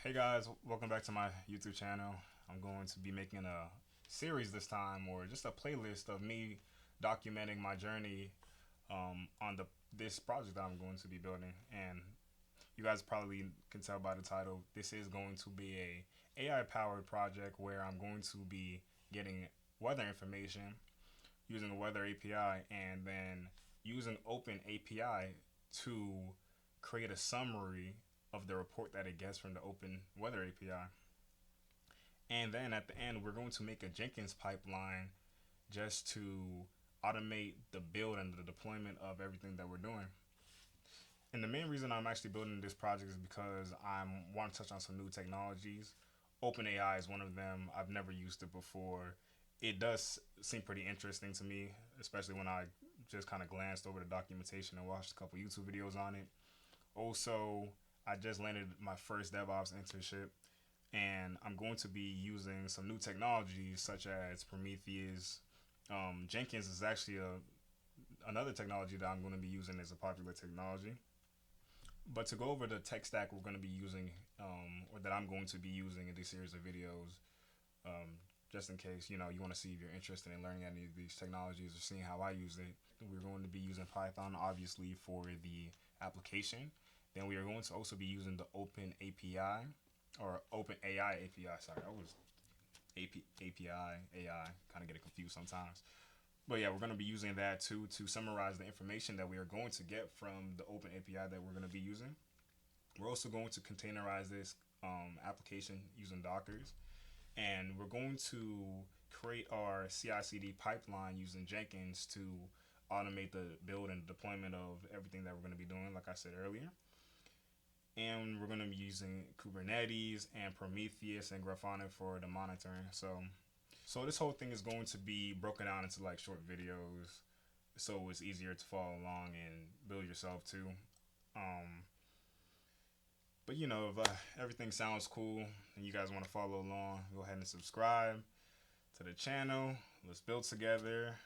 Hey guys, welcome back to my YouTube channel. I'm going to be making a series this time, or just a playlist of me documenting my journey on this project that I'm going to be building. And you guys probably can tell by the title, this is going to be a AI powered project where I'm going to be getting weather information using the weather API, and then using OpenAI to create a summary of the report that it gets from the Open Weather API. And then at the end, we're going to make a Jenkins pipeline just to automate the build and the deployment of everything that we're doing. And the main reason I'm actually building this project is because I want to touch on some new technologies. OpenAI is one of them. I've never used it before. It does seem pretty interesting to me, especially when I just kind of glanced over the documentation and watched a couple YouTube videos on it. Also, I just landed my first DevOps internship, and I'm going to be using some new technologies such as Prometheus. Jenkins is actually another technology that I'm going to be using as a popular technology. But to go over the tech stack we're going to be using, or that I'm going to be using in this series of videos, just in case you want to see if you're interested in learning any of these technologies or seeing how I use it. We're going to be using Python, obviously, for the application. Then we are going to also be using the Open API, or Open AI API. Sorry, I was API, AI, kind of get it confused sometimes. But yeah, we're going to be using that too to summarize the information that we are going to get from the Open API that we're going to be using. We're also going to containerize this application using Dockers. And we're going to create our CI/CD pipeline using Jenkins to automate the build and deployment of everything that we're going to be doing, like I said earlier. And we're going to be using Kubernetes and Prometheus and Grafana for the monitoring. So this whole thing is going to be broken down into like short videos, so it's easier to follow along and build yourself too. But if everything sounds cool and you guys want to follow along, go ahead and subscribe to the channel. Let's build together.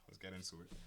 Let's get into it.